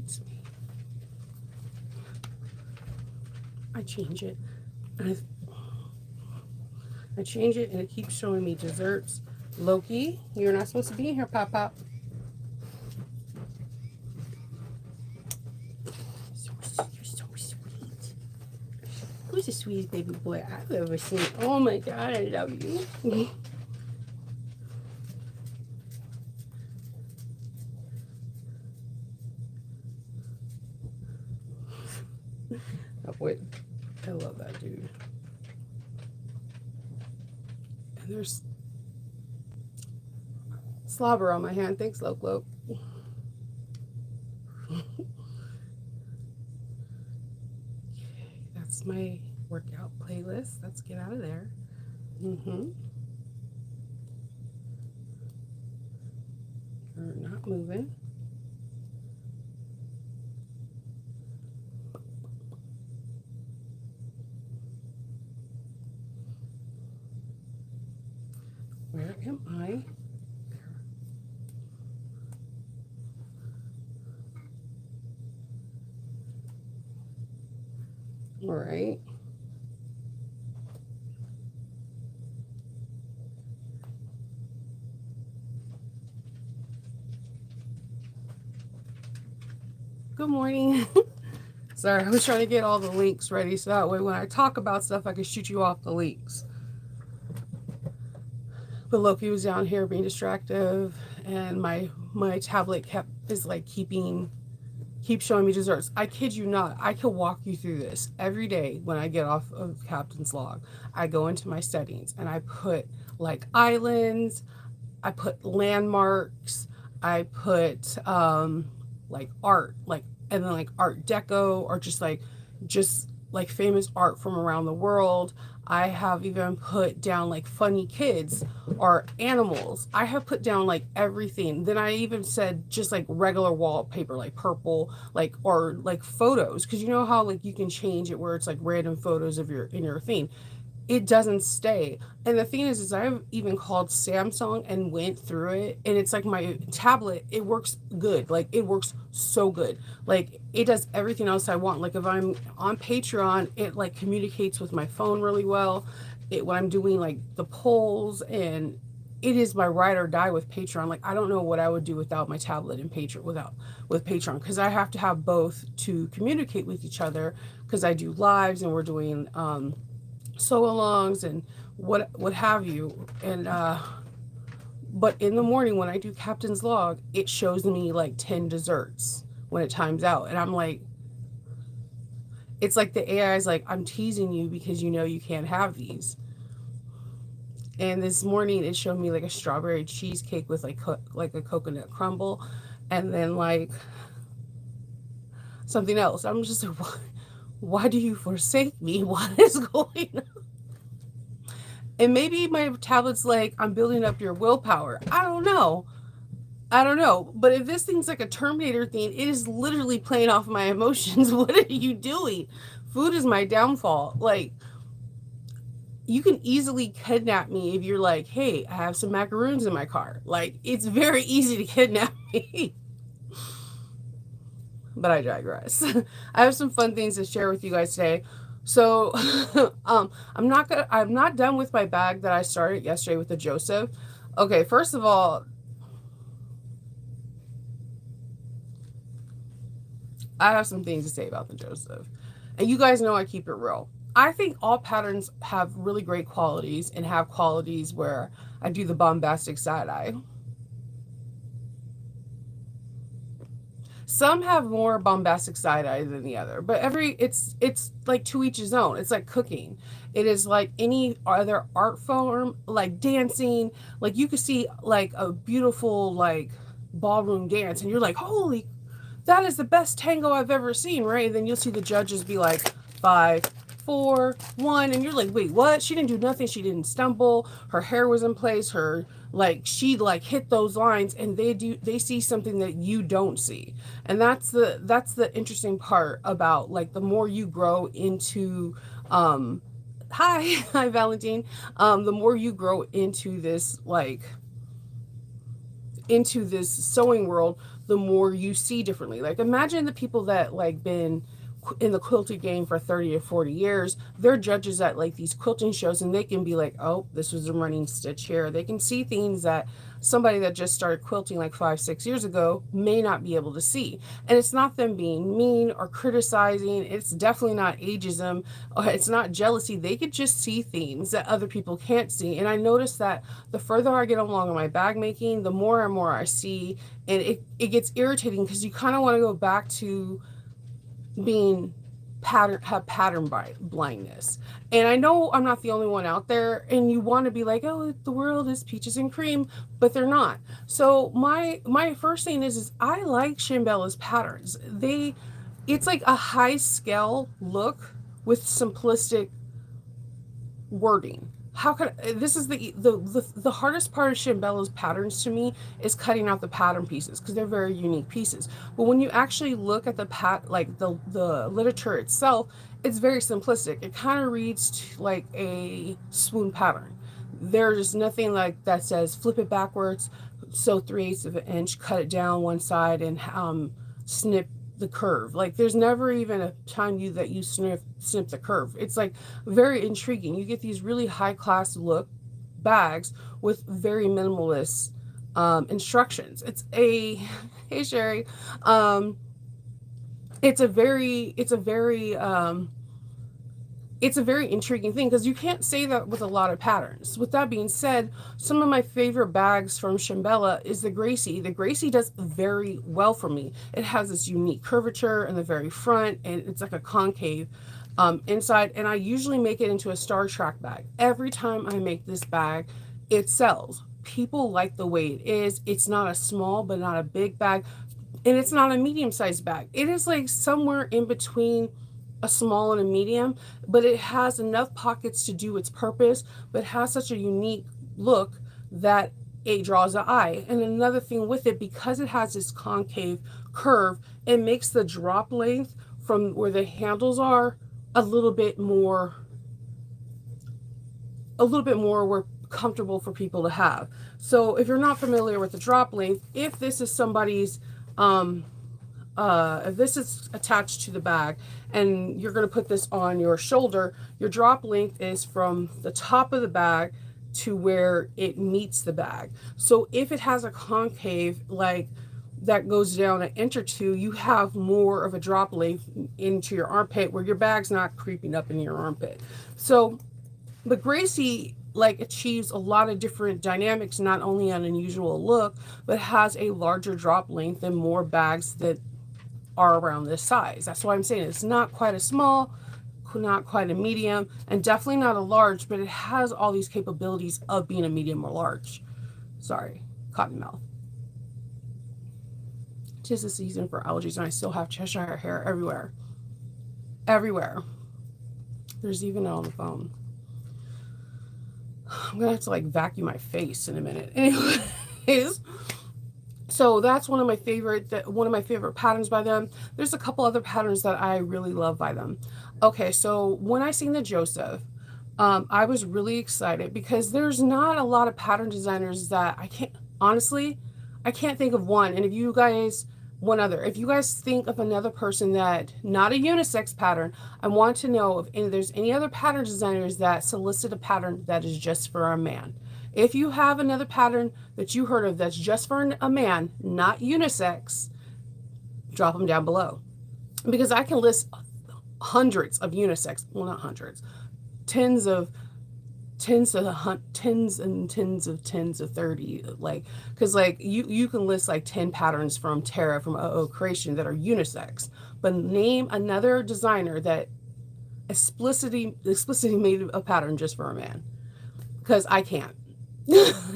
irritates me. I change it. I change it and it keeps showing me desserts. Loki, you're not supposed to be in here, Pop Pop. You're so sweet. Who's the sweetest baby boy I've ever seen? Oh my god, I love you. Oh, wait. I love that dude. And there's slobber on my hand. Thanks, Loke. That's my workout playlist. Let's get out of there. Mm-hmm. You're not moving. Where am I? All right. Good morning. Sorry, I was trying to get all the links ready so that way when I talk about stuff, I can shoot you off the links. But Loki was down here being distractive, and my tablet is like keep showing me desserts. I kid you not. I could walk you through this every day when I get off of Captain's Log. I go into my settings and I put like islands, I put landmarks, I put like art, like and then like art deco or just like famous art from around the world. I have even put down like funny kids or animals. I have put down like everything. Then I even said just like regular wallpaper, like purple, like or like photos, because you know how like you can change it where it's like random photos of your in your thing. It doesn't stay. And the thing is I've even called Samsung and went through it, and it's like my tablet, it works good. Like it works so good. Like it does everything else I want. Like if I'm on Patreon, it like communicates with my phone really well. It when I'm doing like the polls, and it is my ride or die with Patreon. Like I don't know what I would do without my tablet and Patreon without with Patreon, because I have to have both to communicate with each other, because I do lives and we're doing sew alongs and what have you. And but in the morning when I do Captain's Log, it shows me like 10 desserts when it times out, and I'm like, it's like the AI is like, I'm teasing you because you know you can't have these. And this morning it showed me like a strawberry cheesecake with like a coconut crumble, and then like something else. I'm just like, why do you forsake me? What is going on? And maybe my tablet's like, I'm building up your willpower. I don't know. I don't know. But if this thing's like a Terminator thing, it is literally playing off my emotions. What are you doing? Food is my downfall. Like, you can easily kidnap me if you're like, hey, I have some macaroons in my car. Like, it's very easy to kidnap me. But I digress. I have some fun things to share with you guys today. So, I'm not done with my bag that I started yesterday with the Joseph. Okay, first of all, I have some things to say about the Joseph. And you guys know I keep it real. I think all patterns have really great qualities and have qualities where I do the bombastic side eye. Some have more bombastic side eye than the other, but it's like to each his own. It's like cooking. It is like any other art form, like dancing. Like you could see like a beautiful like ballroom dance, and you're like, holy, that is the best tango I've ever seen, right? And then you'll see the judges be like, 5, 4, 1, and you're like, wait, what? She didn't do nothing. She didn't stumble. Her hair was in place. Her like she like hit those lines, and they see something that you don't see. And that's the interesting part about like the more you grow into hi hi Valentine, the more you grow into this like into this sewing world, the more you see differently. Like imagine the people that like been in the quilting game for 30 or 40 years, they're judges at like these quilting shows, and they can be like, oh, this was a running stitch here. They can see things that somebody that just started quilting like 5, 6 years ago may not be able to see. And it's not them being mean or criticizing. It's definitely not ageism. It's not jealousy. They could just see things that other people can't see. And I noticed that the further I get along in my bag making, the more and more I see. And it gets irritating because you kind of want to go back to being have pattern blindness. And I know I'm not the only one out there, and you want to be like, oh, the world is peaches and cream, but they're not. So my first thing is I like Shambella's patterns. It's like a high scale look with simplistic wording. How could this is the hardest part of Shambella's patterns to me is cutting out the pattern pieces because they're very unique pieces. But when you actually look at the literature itself, it's very simplistic. It kind of reads like a swoon pattern. There's nothing like that says flip it backwards, sew 3/8 of an inch, cut it down one side, and snip the curve. Like there's never even a time that you snip the curve. It's like very intriguing. You get these really high class look bags with very minimalist instructions. It's a hey Sherry, it's a very intriguing thing because you can't say that with a lot of patterns. With that being said, some of my favorite bags from Shambella is the Gracie. The Gracie does very well for me. It has this unique curvature in the very front, and it's like a concave inside, and I usually make it into a Star Trek bag. Every time I make this bag, it sells. People like the way it is. It's not a small but not a big bag, and it's not a medium-sized bag. It is like somewhere in between a small and a medium, but it has enough pockets to do its purpose, but has such a unique look that it draws the eye. And another thing with it, because it has this concave curve, it makes the drop length from where the handles are a little bit more comfortable for people to have. So if you're not familiar with the drop length, if this is somebody's if this is attached to the bag and you're going to put this on your shoulder, your drop length is from the top of the bag to where it meets the bag. So if it has a concave like that goes down an inch or two, you have more of a drop length into your armpit where your bag's not creeping up in your armpit. So the Gracie like achieves a lot of different dynamics, not only an unusual look, but has a larger drop length than more bags that are around this size. That's why I'm saying it's not quite a small, not quite a medium, and definitely not a large, but it has all these capabilities of being a medium or large. Sorry, cotton mouth. 'Tis the season for allergies, and I still have Cheshire hair everywhere. Everywhere. There's even on the phone. I'm gonna have to like vacuum my face in a minute. Anyways. So that's one of my favorite patterns by them. There's a couple other patterns that I really love by them. Okay, so when I seen the Joseph, I was really excited because there's not a lot of pattern designers that I can't think of one. And if you guys think of another person that not a unisex pattern, I want to know if there's any other pattern designers that solicit a pattern that is just for a man. If you have another pattern that you heard of that's just for a man, not unisex, drop them down below. Because I can list hundreds of unisex, well, not hundreds, tens and tens of 30, like, because like you can list like 10 patterns from Tara from OO Creation that are unisex, but name another designer that explicitly made a pattern just for a man, because I can't.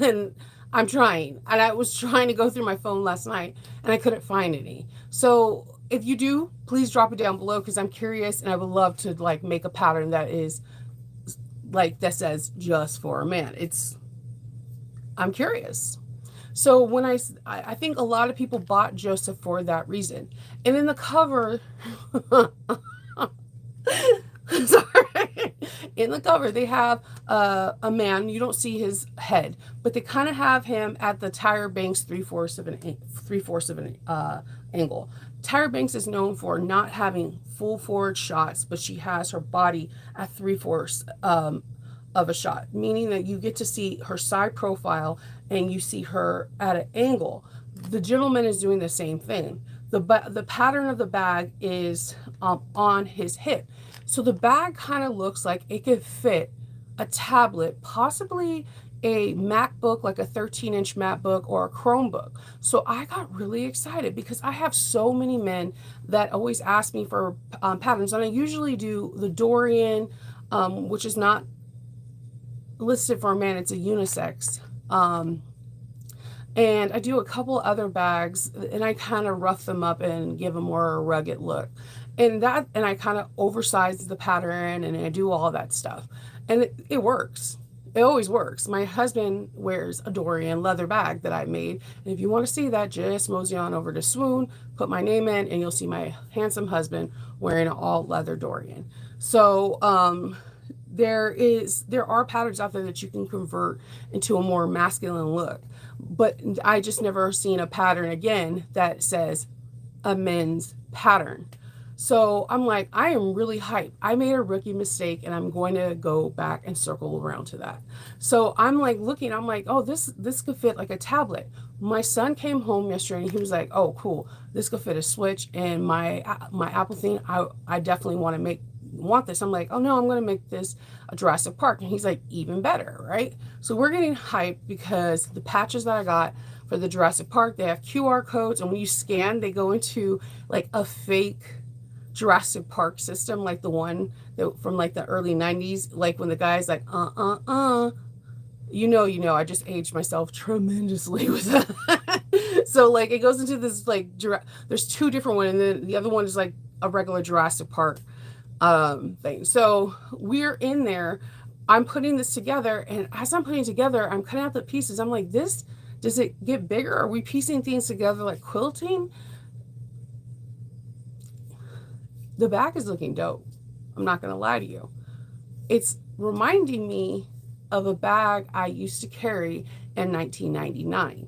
And I'm trying, and I was trying to go through my phone last night and I couldn't find any. So if you do, please drop it down below because I'm curious and I would love to like make a pattern that is like that says just for a man. I'm curious. So when I think a lot of people bought Joseph for that reason. And in the cover sorry. In the cover, they have a man. You don't see his head, but they kind of have him at the Tyra Banks three-fourths of an angle. Tyra Banks is known for not having full forward shots, but she has her body at three-fourths of a shot, meaning that you get to see her side profile and you see her at an angle. The gentleman is doing the same thing. The pattern of the bag is on his hip. So the bag kind of looks like it could fit a tablet, possibly a MacBook, like a 13-inch MacBook or a Chromebook. So I got really excited because I have so many men that always ask me for patterns. And I usually do the Dorian, which is not listed for a man, it's a unisex. And I do a couple other bags and I kind of rough them up and give them more rugged look. And I kind of oversize the pattern and I do all that stuff. And it works. It always works. My husband wears a Dorian leather bag that I made. And if you want to see that, just mosey on over to Swoon, put my name in, and you'll see my handsome husband wearing an all leather Dorian. So there are patterns out there that you can convert into a more masculine look. But I just never seen a pattern again that says a men's pattern. So I'm like, I am really hyped. I made a rookie mistake and I'm going to go back and circle around to that. So I'm like looking, I'm like, oh, this could fit like a tablet. My son came home yesterday and he was like, oh, cool. This could fit a Switch and my Apple thing. I definitely want this. I'm like, oh no, I'm going to make this a Jurassic Park. And he's like, even better, right? So we're getting hyped because the patches that I got for the Jurassic Park, they have QR codes. And when you scan, they go into like a fake Jurassic Park system, like the one that from like the early 90s, like when the guy's like, you know, I just aged myself tremendously with that. So like it goes into this like, there's two different ones, and then the other one is like a regular Jurassic Park thing. So we're in there, I'm putting this together, and as I'm putting together, I'm cutting out the pieces. I'm like, does it get bigger? Are we piecing things together like quilting? The bag is looking dope. I'm not going to lie to you. It's reminding me of a bag I used to carry in 1999.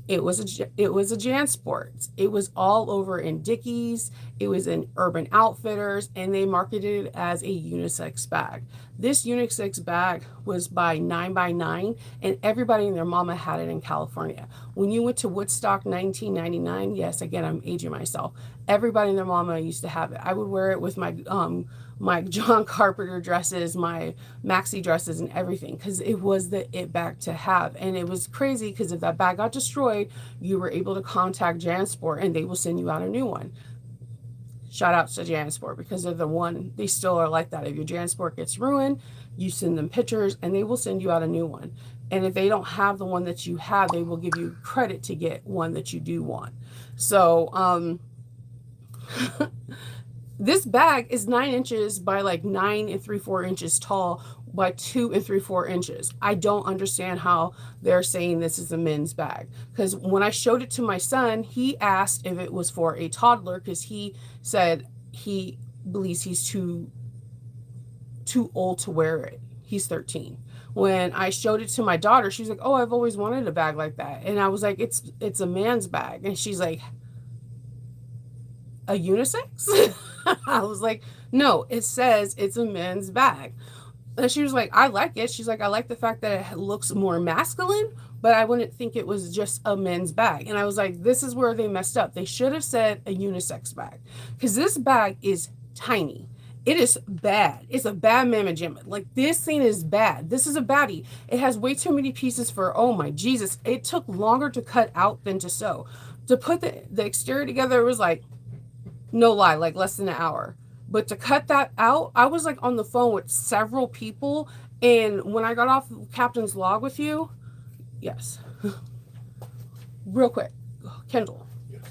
It was a JanSports. It was all over in Dickies. It was in Urban Outfitters, and they marketed it as a unisex bag. This unisex bag was by 9x9, and everybody and their mama had it in California. When you went to Woodstock 1999, yes, again, I'm aging myself. Everybody and their mama used to have it. I would wear it with my John Carpenter dresses, my maxi dresses, and everything, because it was the it bag to have. And it was crazy because if that bag got destroyed, you were able to contact JanSport and they will send you out a new one. Shout out to JanSport because they're the one, they still are like that. If your JanSport gets ruined, you send them pictures and they will send you out a new one. And if they don't have the one that you have, they will give you credit to get one that you do want. So, this bag is 9 inches by like 9 3/4 inches tall by 2 3/4 inches. I don't understand how they're saying this is a men's bag. Because when I showed it to my son, he asked if it was for a toddler because he said he believes he's too old to wear it. He's 13. When I showed it to my daughter, she was like, oh, I've always wanted a bag like that. And I was like, it's a man's bag. And she's like, a unisex? I was like, no, it says it's a men's bag. And she was like, I like it. She's like, I like the fact that it looks more masculine, but I wouldn't think it was just a men's bag. And I was like, this is where they messed up. They should have said a unisex bag because this bag is tiny. It is bad. It's a bad mamma jamma. Like this thing is bad. This is a baddie. It has way too many pieces for, oh my Jesus. It took longer to cut out than to sew. To put the exterior together, it was like, no lie, like less than an hour. But to cut that out, I was like on the phone with several people. And when I got off Captain's Log with you, yes, real quick, Kendall, yes.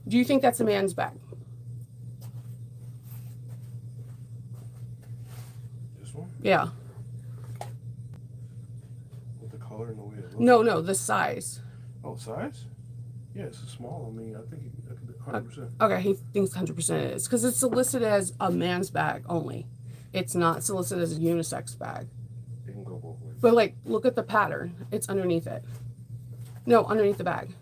Do you think that's a man's bag? This one? Yeah. With the color and the way it looks? No, the size. Oh, size? Yeah, it's small. I mean, I think it could be 100%. Okay, he thinks 100% it is because it's listed as a man's bag only. It's not solicited as a unisex bag. It can go both ways. But like, look at the pattern. It's underneath it. No, underneath the bag.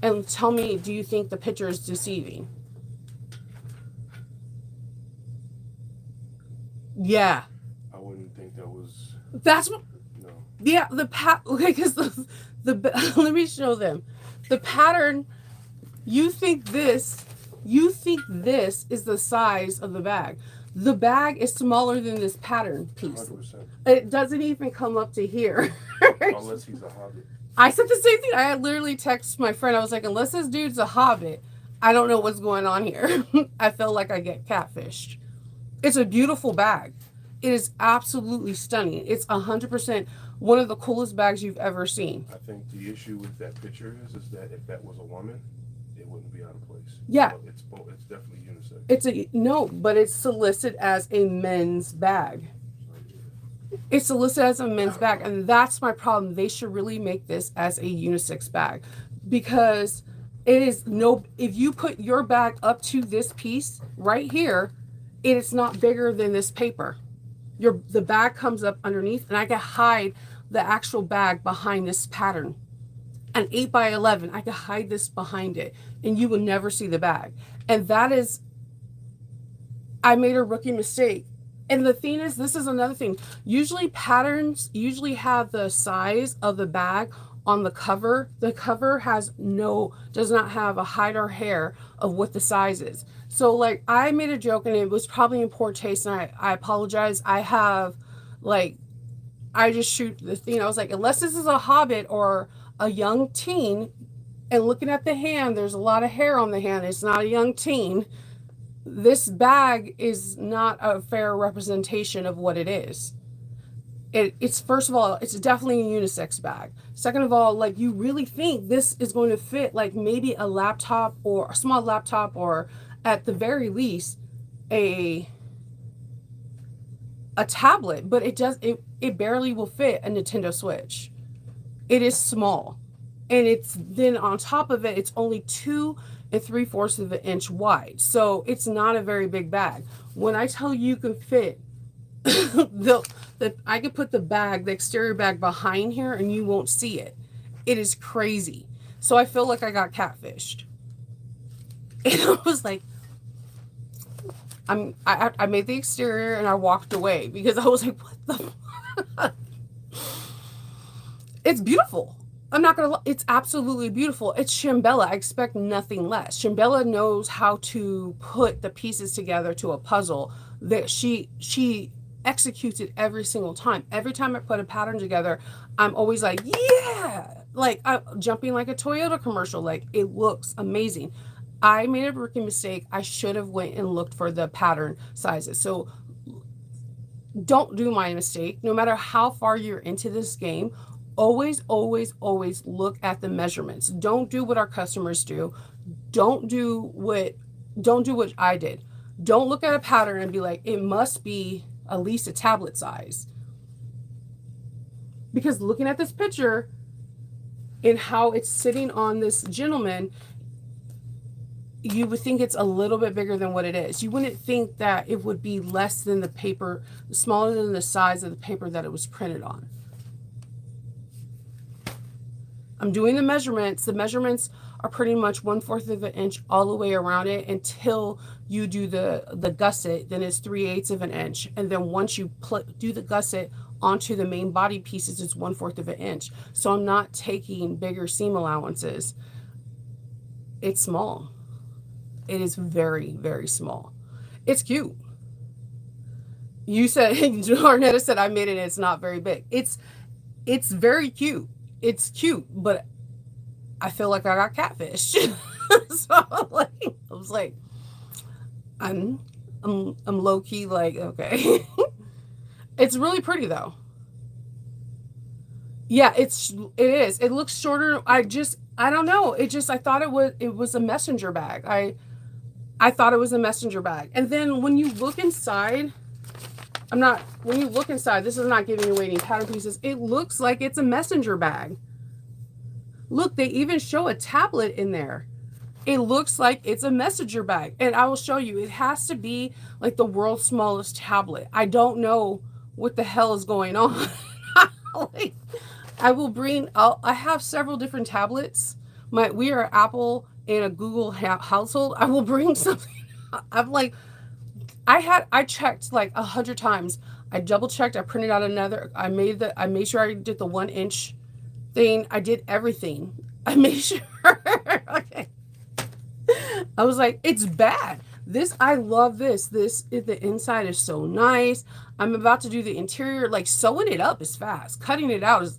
And tell me, do you think the picture is deceiving? Yeah. I wouldn't think that was. That's what. No. Yeah, okay, because let me show them. The pattern, you think this is the size of the bag. The bag is smaller than this pattern piece. 100%. It doesn't even come up to here. Unless he's a hobbit. I said the same thing. I had literally texted my friend. I was like, unless this dude's a hobbit, I don't know what's going on here. I feel like I get catfished. It's a beautiful bag. It is absolutely stunning. It's 100% one of the coolest bags you've ever seen. I think the issue with that picture is that if that was a woman, it wouldn't be out of place. Yeah. So it's definitely unisex. But it's solicited as a men's bag. It's solicited as a men's bag, and that's my problem. They should really make this as a unisex bag, because it is if you put your bag up to this piece right here, it is not bigger than this paper. The bag comes up underneath, and I can hide the actual bag behind this pattern. An 8x11, I can hide this behind it, and you will never see the bag. And that is, I made a rookie mistake. And the thing is, this is another thing. Usually patterns have the size of the bag on the cover. The cover does not have a hide or hair of what the size is. So like, I made a joke, and it was probably in poor taste, and I apologize. I just shoot the thing. I was like, unless this is a hobbit or a young teen, and looking at the hand, there's a lot of hair on the hand. It's not a young teen. This bag is not a fair representation of what it is. It's first of all, it's definitely a unisex bag. Second of all, like, you really think this is going to fit like maybe a laptop or a small laptop, or at the very least a tablet, but it barely will fit a Nintendo Switch. It is small. And it's then on top of it, it's only 2 3/4 of an inch wide. So it's not a very big bag. When I tell you can fit, I could put the exterior bag behind here, and you won't see it. It is crazy. So I feel like I got catfished. And I was like, I made the exterior, and I walked away because I was like, what the fuck? It's beautiful. I'm not gonna lie, it's absolutely beautiful. It's Shambella. I expect nothing less. Shambella knows how to put the pieces together to a puzzle that she executes it every single time. Every time I put a pattern together, I'm always like, yeah, like I'm jumping like a Toyota commercial. Like, it looks amazing. I made a rookie mistake. I should have went and looked for the pattern sizes. So don't do my mistake. No matter how far you're into this game, always, always, always look at the measurements. Don't do what our customers do. Don't do what I did. Don't look at a pattern and be like, it must be at least a tablet size. Because looking at this picture and how it's sitting on this gentleman, you would think it's a little bit bigger than what it is. You wouldn't think that it would be less than the paper, smaller than the size of the paper that it was printed on. I'm doing the measurements. The measurements are pretty much 1/4 of an inch all the way around it until you do the gusset. Then it's 3/8 of an inch. And then once you do the gusset onto the main body pieces, it's 1/4 of an inch. So I'm not taking bigger seam allowances. It's small. It is very, very small. It's cute. You said, Arnetta said, I made it and it's not very big. It's very cute. It's cute, but I feel like I got catfished. So I was like, I'm low key like, okay. It's really pretty though. Yeah, it is. It looks shorter. I don't know. I thought it was a messenger bag. I thought it was a messenger bag. And then when you look inside, this is not giving away any pattern pieces. It looks like it's a messenger bag. Look, they even show a tablet in there. It looks like it's a messenger bag. And I will show you, it has to be like the world's smallest tablet. I don't know what the hell is going on. Like, I will bring, I have several different tablets. We are Apple and a Google household. I will bring something. I'm like, I checked like 100 times. I double checked. I printed out another. I made sure I did the 1 inch thing. I did everything. I made sure. Okay. I was like, it's bad. This, I love this. The inside is so nice. I'm about to do the interior. Like, sewing it up is fast. Cutting it out is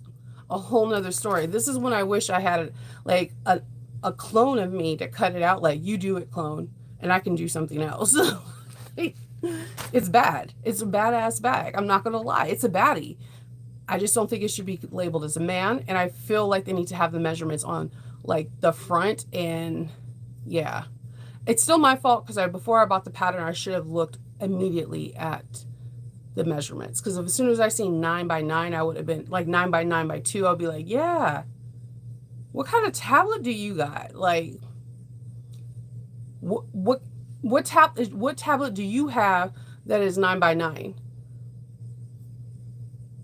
a whole nother story. This is when I wish I had like a clone of me to cut it out. Like, you do it, clone, and I can do something else. It's bad. It's a badass bag. I'm not gonna lie. It's a baddie. I just don't think it should be labeled as a man, and I feel like they need to have the measurements on like the front. And yeah, it's still my fault because before I bought the pattern, I should have looked immediately at the measurements, because as soon as I seen 9 by 9, I would have been like 9 by 9 by 2. I'll be like, yeah, what kind of tablet do you got? Like, what tablet do you have that is 9 by 9?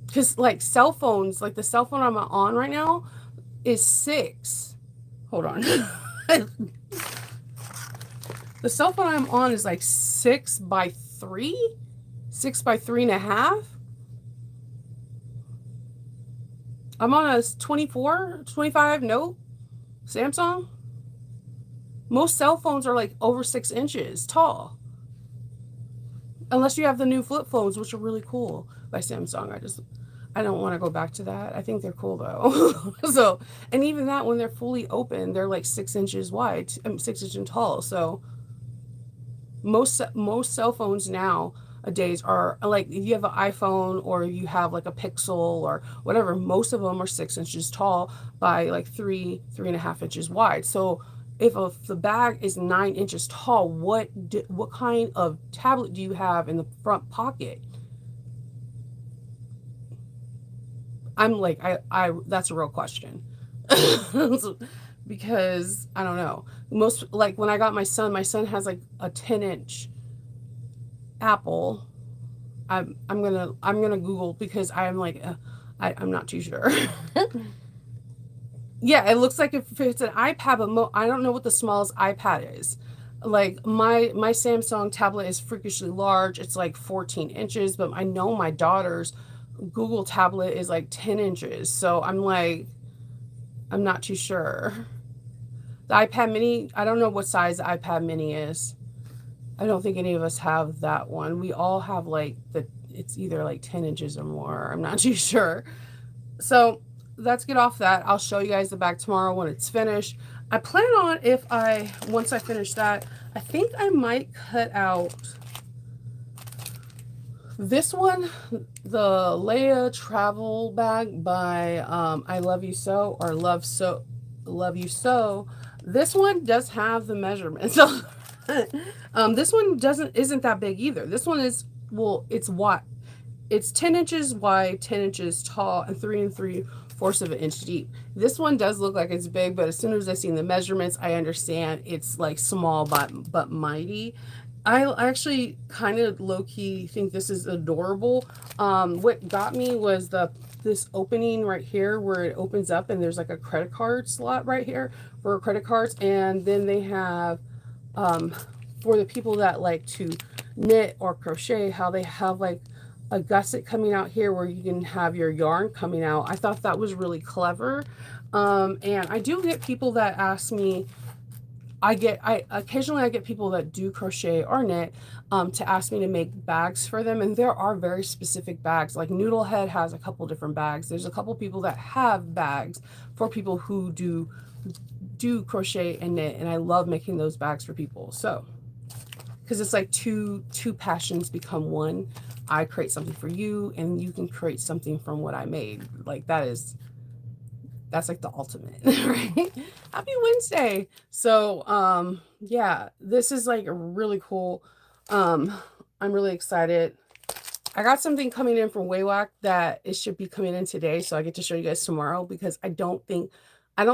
Because like cell phones, like the cell phone I'm on right now is 6. Hold on. The cell phone I'm on is like 6 by 3, 6 by 3.5. I'm on a 24, 25 Note Samsung. Most cell phones are like over 6 inches tall. Unless you have the new flip phones, which are really cool by Samsung. I don't want to go back to that. I think they're cool though. So, and even that, when they're fully open, they're like 6 inches wide, 6 inches tall. So most cell phones nowadays are like, if you have an iPhone or you have like a Pixel or whatever, most of them are 6 inches tall by like 3.5 inches wide. So if the bag is 9 inches tall, what kind of tablet do you have in the front pocket? I'm like, I that's a real question. Because I don't know. Most, like when I got my son has like a 10 inch Apple. I'm gonna Google, because I'm like, I'm not too sure. Yeah, it looks like if it's an iPad, but I don't know what the smallest iPad is. Like my Samsung tablet is freakishly large. It's like 14 inches, but I know my daughter's Google tablet is like 10 inches. So I'm like, I'm not too sure. The iPad mini, I don't know what size the iPad mini is. I don't think any of us have that one. We all have like it's either like 10 inches or more. I'm not too sure. So let's get off that. I'll show you guys the bag tomorrow when it's finished. I plan on, once I finish that, I think I might cut out this one, the Leia travel bag by I Love You So, or Love You So. This one does have the measurements. This one isn't that big either. This one is, well, it's what, it's 10 inches wide, 10 inches tall, and 3 3/4 of an inch deep. This one does look like it's big, but as soon as I seen the measurements, I understand it's like small but mighty. I actually kind of low-key think this is adorable. What got me was this opening right here where it opens up, and there's like a credit card slot right here for credit cards. And then they have, for the people that like to knit or crochet, how they have like a gusset coming out here where you can have your yarn coming out. I thought that was really clever. And I do get people that ask me, occasionally I get people that do crochet or knit, to ask me to make bags for them. And there are very specific bags. Like Noodlehead has a couple different bags. There's a couple people that have bags for people who do crochet and knit. And I love making those bags for people. So, because it's like two passions become one. I create something for you, and you can create something from what I made. Like that's like the ultimate, right? Happy Wednesday. So yeah, this is like really cool. I'm really excited. I got something coming in from Waywack that it should be coming in today, so I get to show you guys tomorrow, because I don't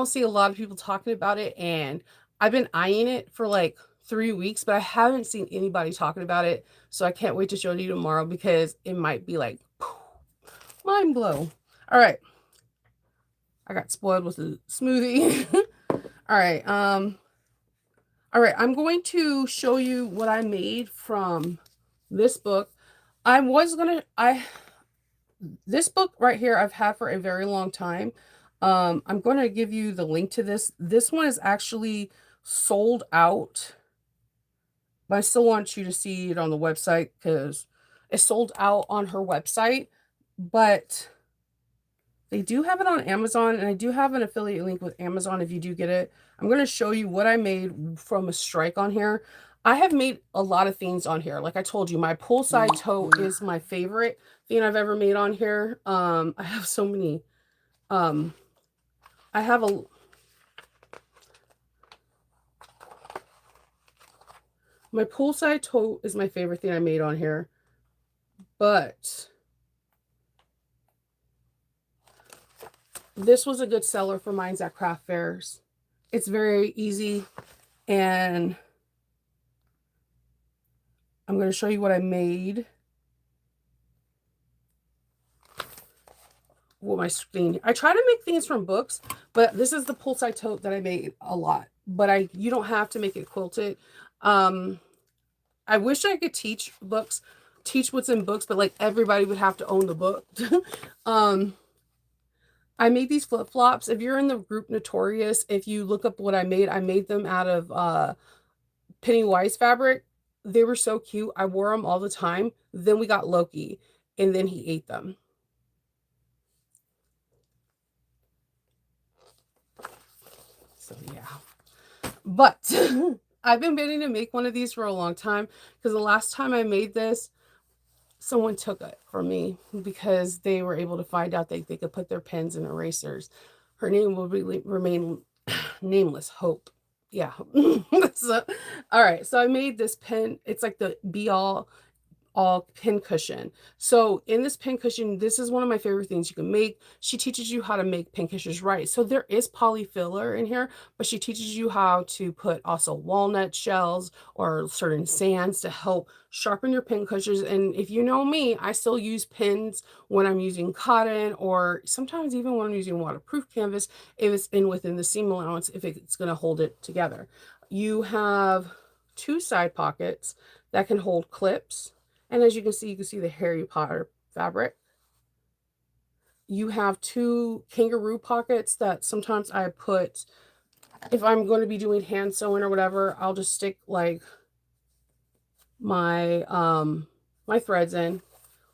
see a lot of people talking about it, and I've been eyeing it for like 3 weeks, but I haven't seen anybody talking about it. So I can't wait to show you tomorrow because it might be like mind blow. All right. I got spoiled with a smoothie. All right. All right. I'm going to show you what I made from this book. This book right here I've had for a very long time. I'm going to give you the link to this. This one is actually sold out, but I still want you to see it on the website because it's sold out on her website, but they do have it on Amazon, and I do have an affiliate link with Amazon if you do get it. I'm going to show you what I made from a strike on here. I have made a lot of things on here. Like I told you, my poolside tote is my favorite thing I've ever made on here. I have so many. Um, I have a my poolside tote is my favorite thing I made on here, but this was a good seller for mine at craft fairs. It's very easy, and I'm going to show you what I made. What my thing. I try to make things from books, but this is the poolside tote that I made a lot. But you don't have to make it quilted. I wish I could teach what's in books, but like everybody would have to own the book. I made these flip-flops. If you're in the group Notorious, if you look up what I made them out of Pennywise fabric. They were so cute. I wore them all the time. Then we got Loki, and then he ate them. So yeah. But I've been meaning to make one of these for a long time because the last time I made this, someone took it from me because they were able to find out they could put their pens in erasers. Her name will remain nameless. Hope. Yeah. So, all right. So I made this pen. It's like the be all pin cushion. So in this pin cushion, this is one of my favorite things you can make. She teaches you how to make pin cushions right. So there is poly filler in here, but she teaches you how to put also walnut shells or certain sands to help sharpen your pin cushions. And if you know me, I still use pins when I'm using cotton or sometimes even when I'm using waterproof canvas if it's in within the seam allowance, if it's going to hold it together. You have 2 side pockets that can hold clips. And as you can see the Harry Potter fabric. You have 2 kangaroo pockets that sometimes I put, if I'm going to be doing hand sewing or whatever, I'll just stick like my my threads in.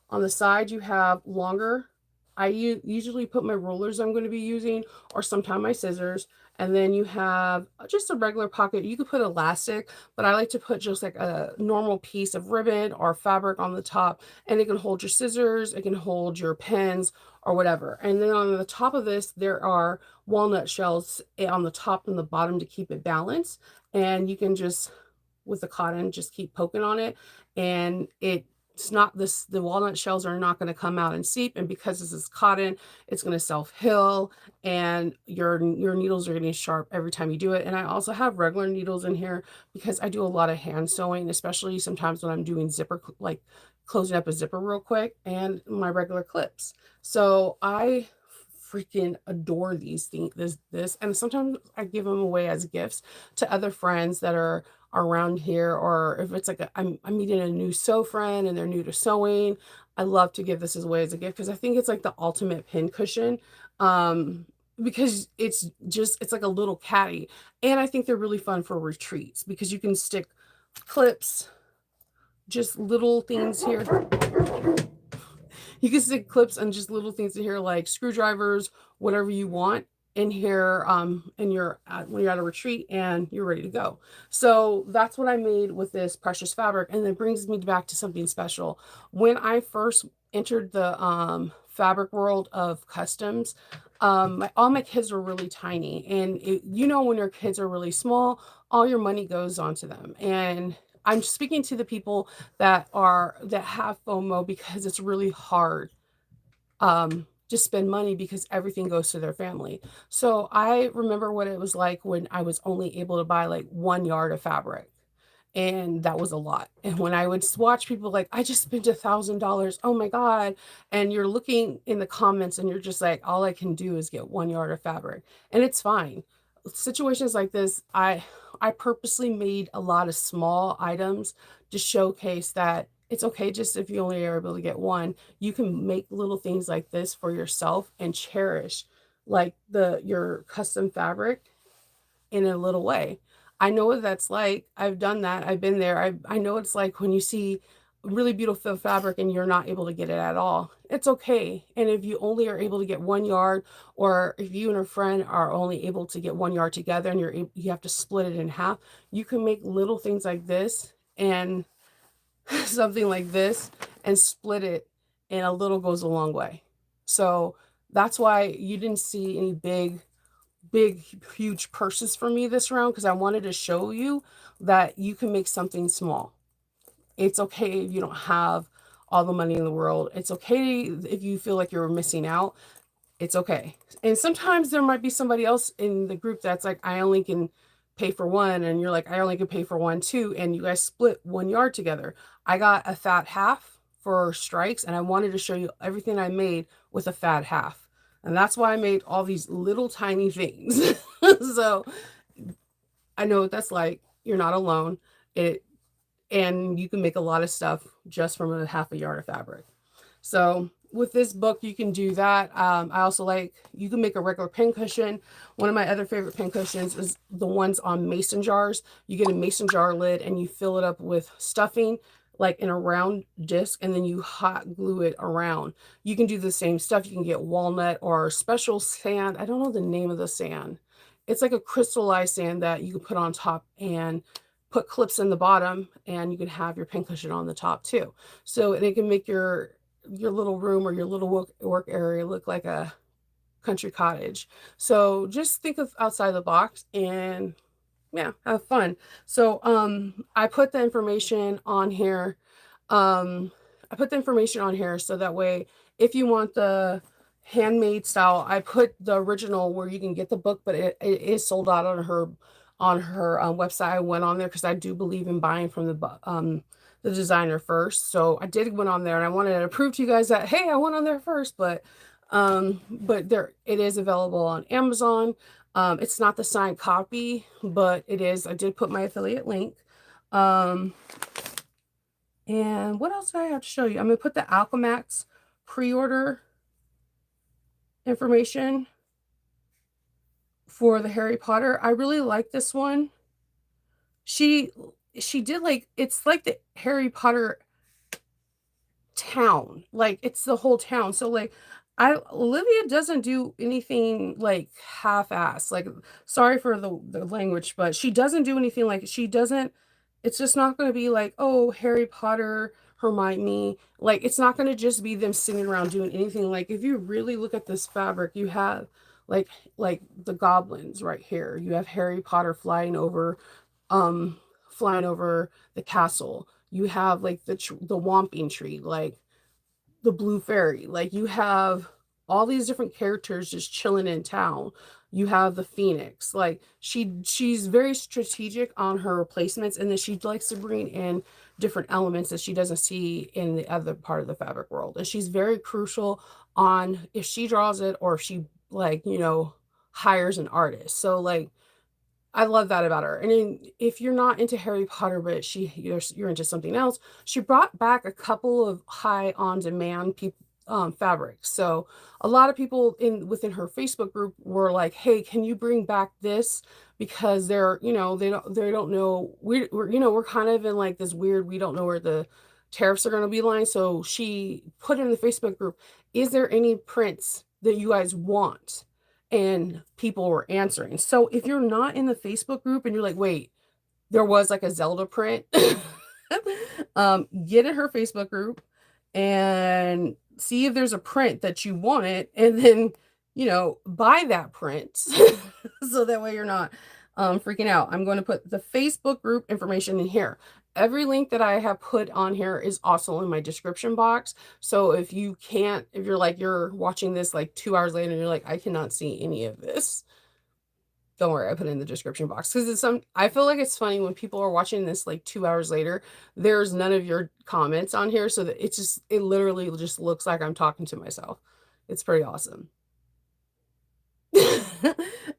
On the side, you have longer. I usually put my rulers I'm going to be using, or sometimes my scissors. And then you have just a regular pocket. You could put elastic, but I like to put just like a normal piece of ribbon or fabric on the top, and it can hold your scissors, it can hold your pens or whatever. And then on the top of this, there are walnut shells on the top and the bottom to keep it balanced. And you can just, with the cotton, just keep poking on it, and it's not this, the walnut shells are not going to come out and seep, and because this is cotton, it's going to self-heal, and your needles are getting sharp every time you do it. And I also have regular needles in here because I do a lot of hand sewing, especially sometimes when I'm doing zipper, like closing up a zipper real quick, and my regular clips. So I freaking adore these things, and sometimes I give them away as gifts to other friends that are around here, or if it's like I'm meeting a new sew friend and they're new to sewing. I love to give this as away as a gift because I think it's like the ultimate pin cushion, because it's like a little caddy, and I think they're really fun for retreats because you can stick clips, just little things here. You can stick clips and just little things in here like screwdrivers, whatever you want in here, when you're at a retreat and you're ready to go. So that's what I made with this precious fabric. And it brings me back to something special. When I first entered the fabric world of customs, all my kids were really tiny, and when your kids are really small, all your money goes onto them. And I'm speaking to the people that have FOMO because it's really hard to spend money because everything goes to their family. So I remember what it was like when I was only able to buy like 1 yard of fabric. And that was a lot. And when I would watch people like, I just spent $1,000. Oh my God. And you're looking in the comments and you're just like, all I can do is get 1 yard of fabric. And it's fine. Situations like this, I purposely made a lot of small items to showcase that it's okay just if you only are able to get one. You can make little things like this for yourself and cherish like the your custom fabric in a little way. I know what that's like. I've done that. I've been there. I know it's like when you see really beautiful fabric and you're not able to get it at all. It's okay. And if you only are able to get 1 yard, or if you and a friend are only able to get 1 yard together and you have to split it in half, you can make little things like this and something like this and split it, and a little goes a long way. So that's why you didn't see any big huge purses for me this round, because I wanted to show you that you can make something small. It's okay if you don't have all the money in the world. It's okay if you feel like you're missing out. It's okay. And sometimes there might be somebody else in the group that's like, I only can pay for one, and you're like, I only can pay for one too, and you guys split 1 yard together. I got a fat half for strikes, and I wanted to show you everything I made with a fat half. And that's why I made all these little tiny things. So I know what that's like. You're not alone. It and you can make a lot of stuff just from a half a yard of fabric. So with this book, you can do that. I also like, you can make a regular pin cushion. One of my other favorite pin cushions is the ones on mason jars. You get a mason jar lid and you fill it up with stuffing, like in a round disc, and then you hot glue it around. You can do the same stuff. You can get walnut or special sand. I don't know the name of the sand. It's like a crystallized sand that you can put on top and put clips in the bottom, and you can have your pin cushion on the top too. So and it can make your little room or your little work area look like a country cottage. So just think of outside the box and yeah, have fun. So I put the information on here. Um I put the information on here so that way if you want the handmade style, I put the original where you can get the book, but it is sold out on her website. I went on there because I do believe in buying from the designer first. So I did went on there and I wanted to prove to you guys that hey, I went on there first, but there it is available on Amazon. It's not the signed copy, but it is. I did put my affiliate link. Um, and what else do I have to show you? I'm gonna put the Alchemats pre-order information for the Harry Potter. I really like this one. She she did like, it's like the Harry Potter town. Like it's the whole town. So like I Olivia doesn't do anything like half-ass. Like sorry for the language, but she doesn't do anything like she doesn't it's just not going to be like, "Oh, Harry Potter, Hermione." Like it's not going to just be them sitting around doing anything. Like if you really look at this fabric, you have like like the goblins right here. You have Harry Potter um flying over the castle. You have like the Whomping Tree, like the Blue Fairy. Like you have all these different characters just chilling in town. You have the Phoenix. Like she's very strategic on her placements, and then she likes to bring in different elements that she doesn't see in the other part of the fabric world. And she's very crucial on if she draws it or if she like, hires an artist. So like I love that about her. And then if you're not into Harry Potter, but you're into something else, she brought back a couple of high on demand fabrics. So a lot of people within her Facebook group were like, "Hey, can you bring back this?" Because they don't know we're kind of in like this weird, we don't know where the tariffs are going to be lying. So she put in the Facebook group, "Is there any prints that you guys want?" And people were answering. So if you're not in the Facebook group and you're like, wait, there was like a Zelda print, get in her Facebook group and see if there's a print that you wanted, and then buy that print so that way you're not freaking out. I'm going to put the Facebook group information in here. Every link that I have put on here is also in my description box. So if you can't, if you're like, you're watching this like 2 hours later and you're like, I cannot see any of this, don't worry, I put it in the description box. Because it's I feel like it's funny when people are watching this like 2 hours later, there's none of your comments on here. So that it literally just looks like I'm talking to myself. It's pretty awesome.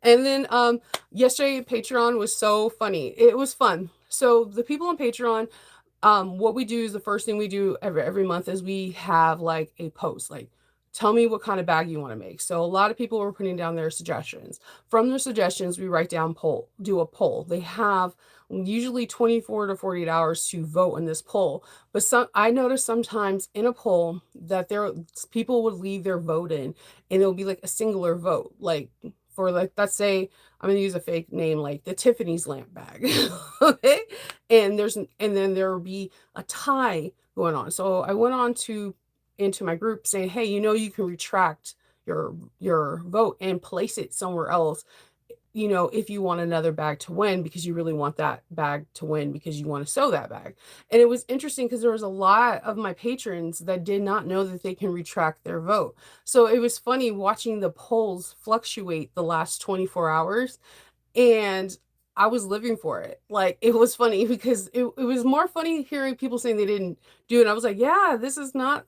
And then yesterday Patreon was so funny. It was fun. So the people on Patreon, what we do is the first thing we do every month is we have like a post, like tell me what kind of bag you want to make. So a lot of people were putting down their suggestions. From their suggestions, we write down do a poll. They have usually 24 to 48 hours to vote in this poll. But I noticed sometimes in a poll that people would leave their vote in and it'll be like a singular vote. Like for like, let's say I'm gonna use a fake name like the Tiffany's lamp bag. Okay. And then there will be a tie going on. So I went on into my group saying, hey, you can retract your vote and place it somewhere else, if you want another bag to win because you really want that bag to win because you want to sew that bag. And it was interesting because there was a lot of my patrons that did not know that they can retract their vote. So it was funny watching the polls fluctuate the last 24 hours, and I was living for it. Like, it was funny because it was more funny hearing people saying they didn't do it. I was like, yeah, this is not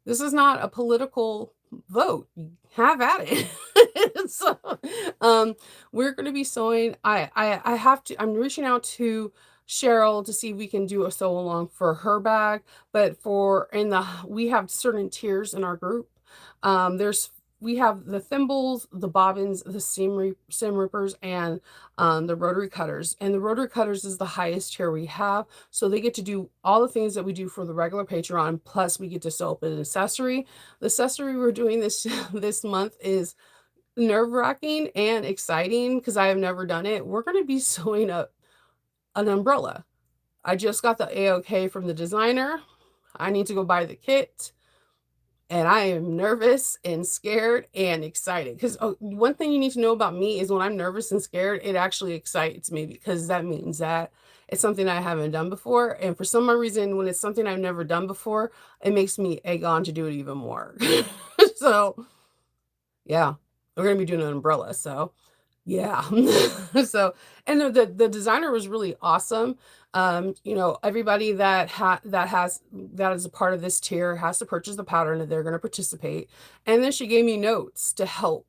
a political vote. Have at it. So, we're going to be sewing. I'm reaching out to Cheryl to see if we can do a sew along for her bag. But we have certain tiers in our group. We have the thimbles, the bobbins, the seam rippers, and the rotary cutters. And the rotary cutters is the highest tier we have. So they get to do all the things that we do for the regular Patreon, plus we get to sew up an accessory. The accessory we're doing this this month is nerve-wracking and exciting because I have never done it. We're going to be sewing up an umbrella. I just got the A-OK from the designer. I need to go buy the kit. And I am nervous and scared and excited because one thing you need to know about me is when I'm nervous and scared, it actually excites me because that means that it's something I haven't done before. And for some reason, when it's something I've never done before, it makes me egg on to do it even more. So, yeah, we're going to be doing an umbrella. So, yeah. So, and the designer was really awesome. Everybody that is a part of this tier has to purchase the pattern and they're going to participate. And then she gave me notes to help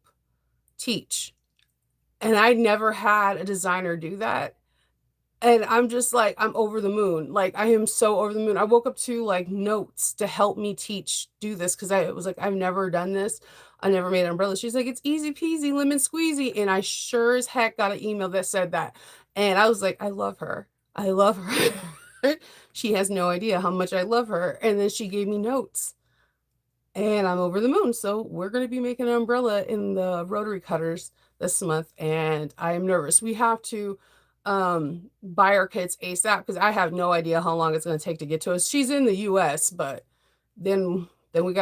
teach. And I never had a designer do that. And I'm just like, I'm over the moon. Like, I am so over the moon. I woke up to like notes to help me do this because I was like, I've never done this. I never made an umbrella. She's like, it's easy peasy, lemon squeezy. And I sure as heck got an email that said that. And I was like, I love her. I love her. She has no idea how much I love her. And then she gave me notes. And I'm over the moon. So we're going to be making an umbrella in the rotary cutters this month. And I am nervous. We have to buy our kits ASAP because I have no idea how long it's going to take to get to us. She's in the US, but then we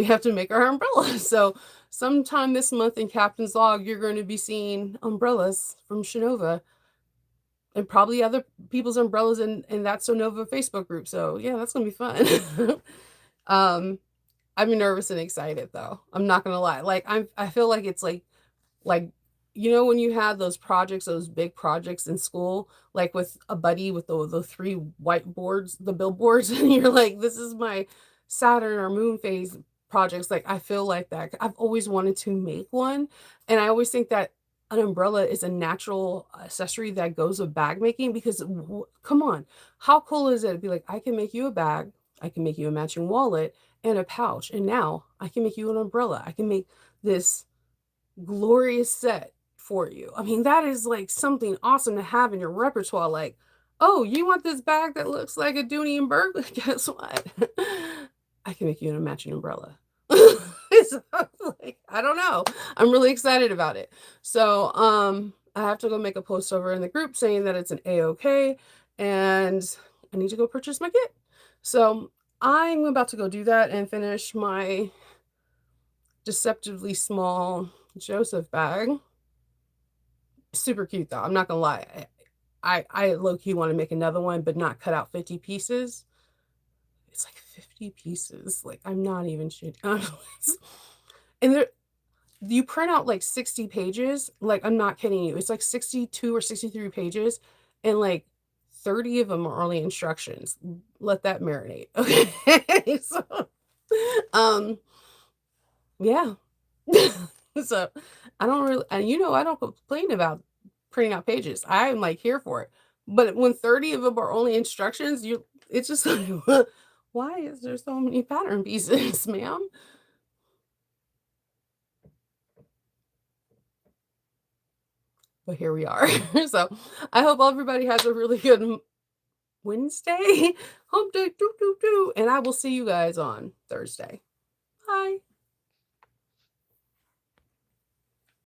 have to make our umbrella. So sometime this month in Captain's Log, you're going to be seeing umbrellas from Shinova and probably other people's umbrellas in that Sonova Facebook group. So yeah, that's gonna be fun. I'm nervous and excited though. I'm not gonna lie. Like I feel like it's like when you had those projects, those big projects in school, like with a buddy with the three whiteboards, the billboards, and you're like, this is my Saturn or moon phase projects. Like I feel like that. I've always wanted to make one, and I always think that an umbrella is a natural accessory that goes with bag making because come on, how cool is it to be like, I can make you a bag, I can make you a matching wallet and a pouch, and now I can make you an umbrella. I can make this glorious set for you. I mean, that is like something awesome to have in your repertoire. Like, oh, you want this bag that looks like a Dooney and Burke? Guess what? I can make you a matching umbrella. So, like, I don't know. I'm really excited about it. So, I have to go make a post over in the group saying that it's an A-OK and I need to go purchase my kit. So, I'm about to go do that and finish my deceptively small Joseph bag. Super cute though. I'm not gonna lie. I low-key want to make another one, but not cut out 50 pieces. It's like 50 pieces. Like, I'm not even shit. And there, you print out like 60 pages. Like, I'm not kidding you. It's like 62 or 63 pages, and like 30 of them are only instructions. Let that marinate. Okay. So, um, yeah. So I don't really, and I don't complain about printing out pages. I'm like here for it. But when 30 of them are only instructions, it's just like, why is there so many pattern pieces, ma'am? But here we are. So I hope everybody has a really good Wednesday, hump day, and I will see you guys on Thursday. Bye.